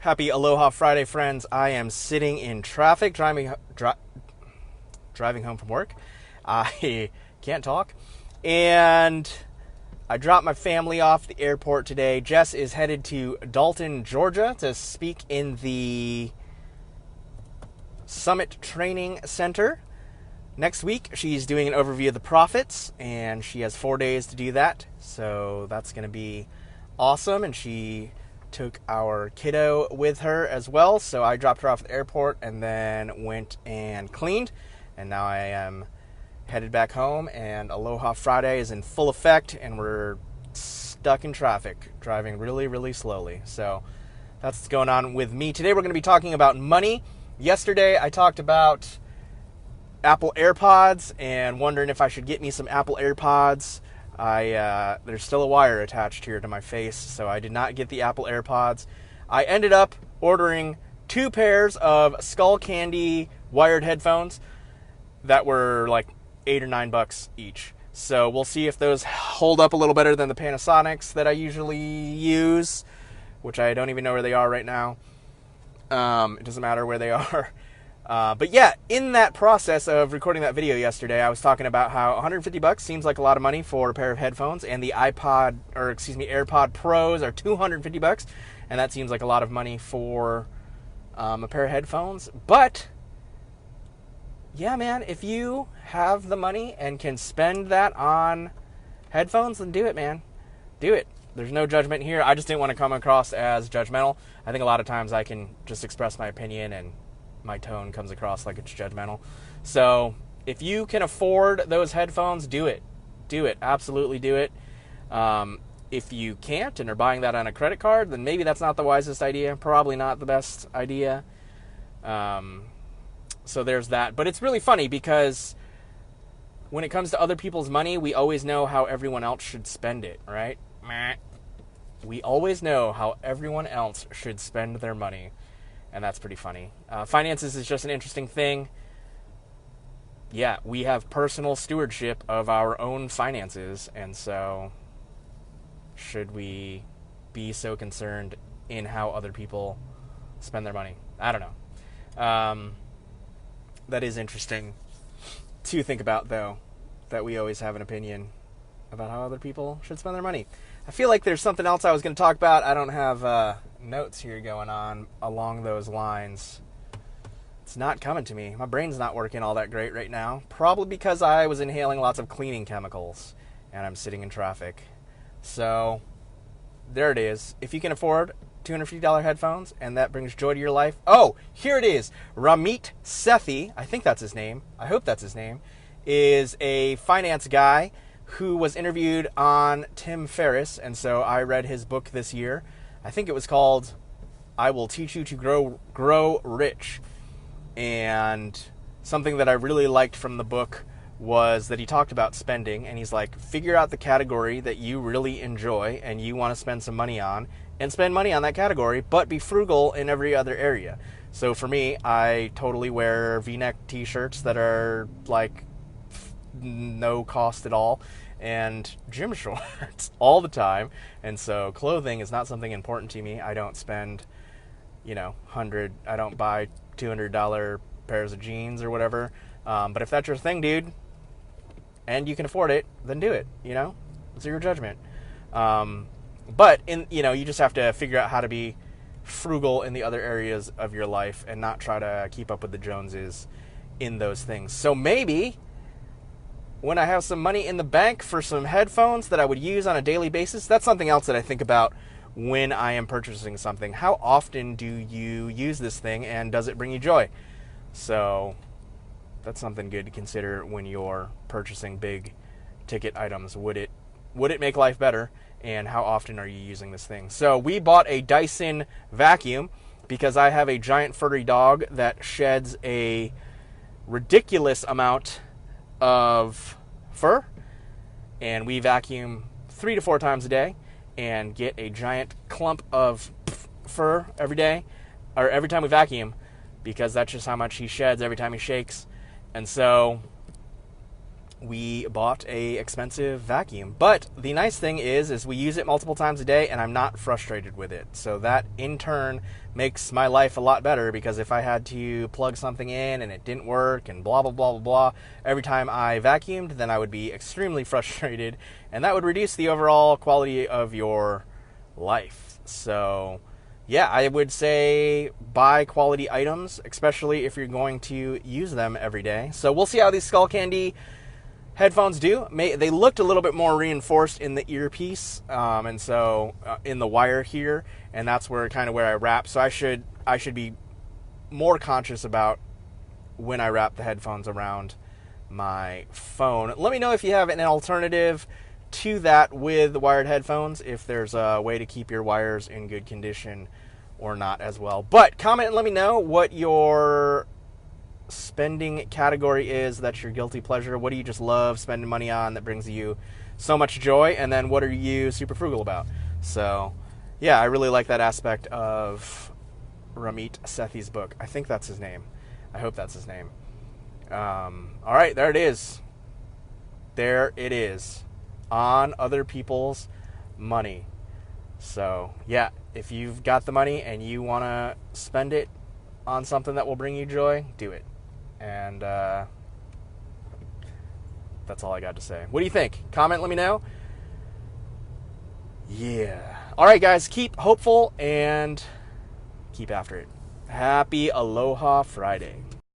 Happy Aloha Friday, friends. I am sitting in traffic, driving home from work. I can't talk. And I dropped my family off at the airport today. Jess is headed to Dalton, Georgia to speak in the Summit Training Center. Next week, she's doing an overview of the prophets, and she has 4 days to do that. So that's going to be awesome. And she took our kiddo with her as well. So I dropped her off at the airport and then went and cleaned. And now I am headed back home, and Aloha Friday is in full effect, and we're stuck in traffic, driving really, really slowly. So that's what's going on with me. Today we're going to be talking about money. Yesterday I talked about Apple AirPods and wondering if I should get me some Apple AirPods. There's still a wire attached here to my face, so I did not get the Apple AirPods. I ended up ordering 2 pairs of Skull Candy wired headphones that were like $8 or $9 each. So we'll see if those hold up a little better than the Panasonics that I usually use, which I don't even know where they are right now. It doesn't matter where they are. But yeah, in that process of recording that video yesterday, I was talking about how $150 seems like a lot of money for a pair of headphones, and the AirPod Pros are $250, and that seems like a lot of money for a pair of headphones. But yeah, man, if you have the money and can spend that on headphones, then do it, man. Do it. There's no judgment here. I just didn't want to come across as judgmental. I think a lot of times I can just express my opinion and my tone comes across like it's judgmental. So if you can afford those headphones, do it. Do it. Absolutely do it. If you can't and are buying that on a credit card, then maybe that's not the wisest idea. Probably not the best idea. So there's that. But it's really funny because when it comes to other people's money, we always know how everyone else should spend it, right? We always know how everyone else should spend their money. And that's pretty funny. Finances is just an interesting thing. Yeah, we have personal stewardship of our own finances. And so should we be so concerned in how other people spend their money? I don't know. That is interesting to think about, though, that we always have an opinion about how other people should spend their money. I feel like there's something else I was going to talk about. I don't have notes here going on along those lines. It's not coming to me. My brain's not working all that great right now. Probably because I was inhaling lots of cleaning chemicals and I'm sitting in traffic. So there it is. If you can afford $250 headphones and that brings joy to your life. Oh, here it is. Ramit Sethi, I think that's his name. I hope that's his name, is a finance guy who was interviewed on Tim Ferriss. And so I read his book this year. I think it was called I Will Teach You to Grow Rich. And something that I really liked from the book was that he talked about spending, and he's like, figure out the category that you really enjoy and you want to spend some money on, and spend money on that category, but be frugal in every other area. So for me, I totally wear V-neck t-shirts that are like no cost at all, and gym shorts all the time. And so clothing is not something important to me. I don't spend, I don't buy $200 pairs of jeans or whatever. But if that's your thing, dude, and you can afford it, then do it, It's your judgment. But you just have to figure out how to be frugal in the other areas of your life and not try to keep up with the Joneses in those things. So maybe when I have some money in the bank for some headphones that I would use on a daily basis, that's something else that I think about when I am purchasing something. How often do you use this thing, and does it bring you joy? So that's something good to consider when you're purchasing big ticket items. Would it make life better? And how often are you using this thing? So we bought a Dyson vacuum because I have a giant furry dog that sheds a ridiculous amount of fur, and we vacuum 3 to 4 times a day and get a giant clump of fur every day, or every time we vacuum, because that's just how much he sheds every time he shakes. And so we bought a expensive vacuum. But the nice thing is we use it multiple times a day, and I'm not frustrated with it. So that in turn makes my life a lot better, because if I had to plug something in and it didn't work and blah blah blah blah blah every time I vacuumed, then I would be extremely frustrated, and that would reduce the overall quality of your life. So yeah, I would say buy quality items, especially if you're going to use them every day. So we'll see how these Skullcandy headphones do. They looked a little bit more reinforced in the earpiece, and so in the wire here, and that's where I wrap. So I should be more conscious about when I wrap the headphones around my phone. Let me know if you have an alternative to that with wired headphones, if there's a way to keep your wires in good condition or not as well. But comment and let me know what your spending category is. That's your guilty pleasure. What do you just love spending money on that brings you so much joy? And then what are you super frugal about? So yeah, I really like that aspect of Ramit Sethi's book. I think that's his name. I hope that's his name. All right, there it is. There it is. On other people's money. So yeah, if you've got the money and you want to spend it on something that will bring you joy, do it. And that's all I got to say. What do you think? Comment, let me know. Yeah. All right, guys, keep hopeful and keep after it. Happy Aloha Friday.